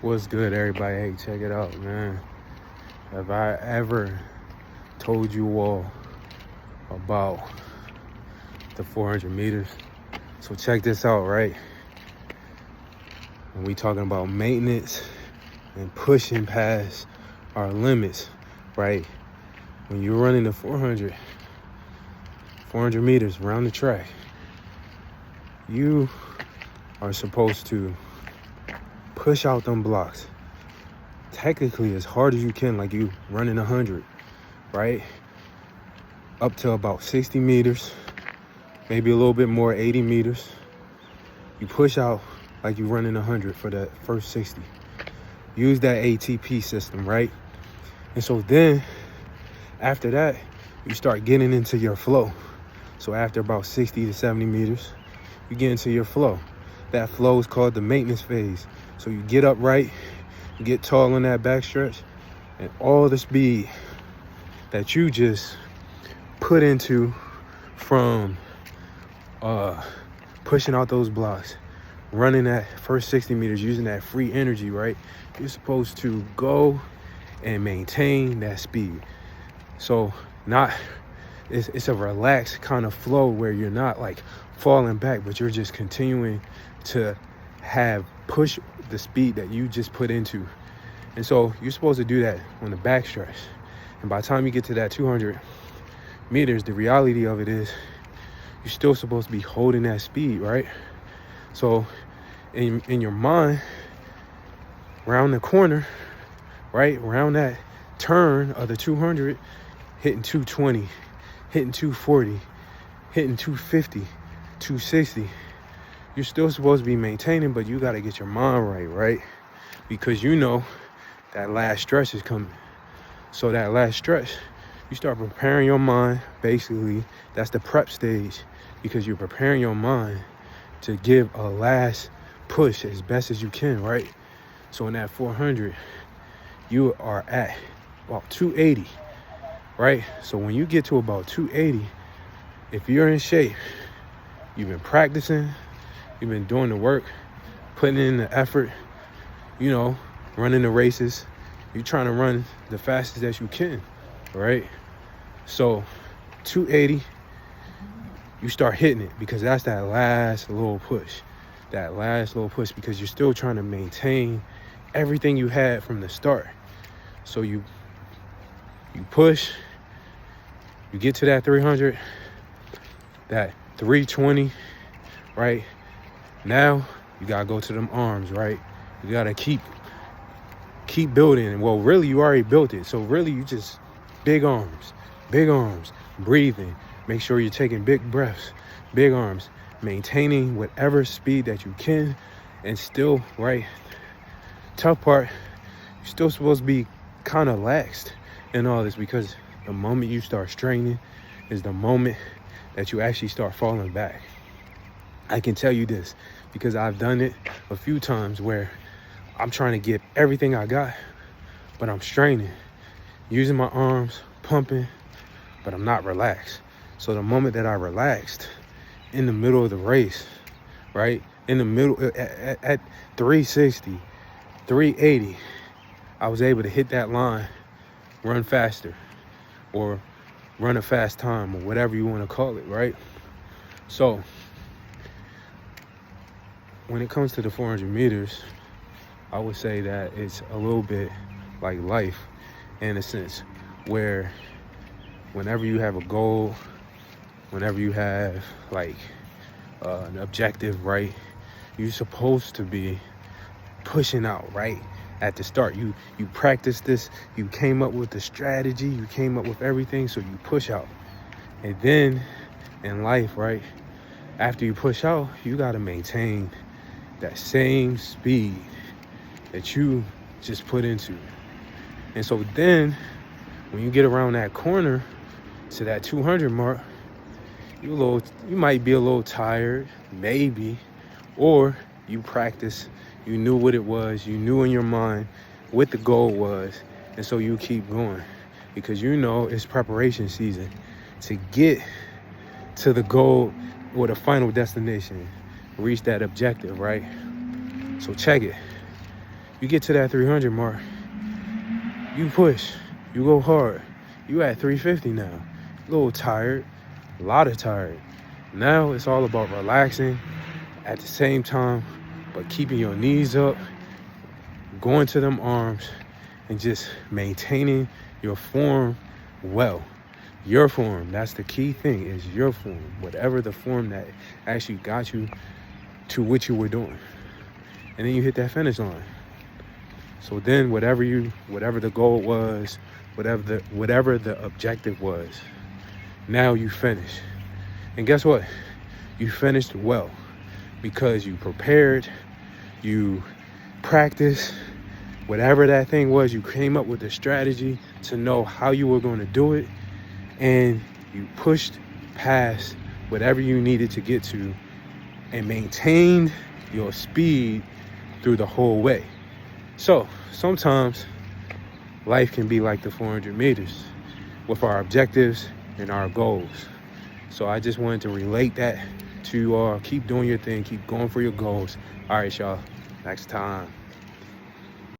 What's good, everybody? Hey, check it out, man. Have I ever told you all about the 400 meters? So check this out, right? When we talking about maintenance and pushing past our limits, right? When you're running the 400 meters around the track, you are supposed to push out them blocks technically as hard as you can, like you running 100, right? Up to about 60 meters, maybe a little bit more, 80 meters. You push out like you running 100 for that first 60. Use that ATP system, right? And so then after that, you start getting into your flow. So after about 60 to 70 meters, you get into your flow. That flow is called the maintenance phase. So you get upright, you get tall on that backstretch, and all the speed that you just put into from pushing out those blocks, running that first 60 meters, using that free energy, right? You're supposed to go and maintain that speed. So it's a relaxed kind of flow where you're not like falling back, but you're just continuing to push the speed that you just put into. And so you're supposed to do that on the backstretch. And by the time you get to that 200 meters, the reality of it is you're still supposed to be holding that speed, right? So in your mind, around the corner, right, around that turn of the 200, hitting 220, hitting 240, hitting 250, 260, you're still supposed to be maintaining, but you got to get your mind right? Because you know that last stretch is coming. So that last stretch, you start preparing your mind. Basically, that's the prep stage, because you're preparing your mind to give a last push as best as you can, right? So in that 400, you are at about 280, right? So when you get to about 280, if you're in shape, you've been practicing, you've been doing the work, putting in the effort, running the races, you're trying to run the fastest that you can, right? So 280, you start hitting it, because that's that last little push, because you're still trying to maintain everything you had from the start. So you push, you get to that 300, that 320, right? Now you gotta go to them arms, right? You gotta keep building. Well, really, you already built it. So really, you just big arms, breathing. Make sure you're taking big breaths, big arms, maintaining whatever speed that you can, and still, right? Tough part, you're still supposed to be kind of laxed in all this, because the moment you start straining is the moment that you actually start falling back. I can tell you this because I've done it a few times where I'm trying to get everything I got, but I'm straining, using my arms, pumping, but I'm not relaxed. So the moment that I relaxed in the middle of the race, right, in the middle at 360, 380, I was able to hit that line, run faster, or run a fast time, or whatever you want to call it, right? So when it comes to the 400 meters, I would say that it's a little bit like life, in a sense, where whenever you have a goal, whenever you have like an objective, right, you're supposed to be pushing out, right? At the start, you practice this, you came up with the strategy, you came up with everything, so you push out. And then in life, right, after you push out, you got to maintain that same speed that you just put into. And so then when you get around that corner to that 200 mark, you might be a little tired, maybe, or you practice, you knew what it was, you knew in your mind what the goal was, and so you keep going, because it's preparation season to get to the goal or the final destination, reach that objective, right? So check it. You get to that 300 mark, you push, you go hard. You at 350 now. A little tired, a lot of tired. Now it's all about relaxing at the same time, but keeping your knees up, going to them arms, and just maintaining your form well. Your form, that's the key thing, is your form. Whatever the form that actually got you to what you were doing. And then you hit that finish line. So then whatever the goal was, whatever the objective was, now you finish. And guess what? You finished well because you prepared, you practiced, whatever that thing was, you came up with a strategy to know how you were going to do it, and you pushed past whatever you needed to get to and maintained your speed through the whole way. So sometimes life can be like the 400 meters with our objectives and our goals. So I just wanted to relate that to you all. Keep doing your thing. Keep going for your goals. All right, y'all. Next time.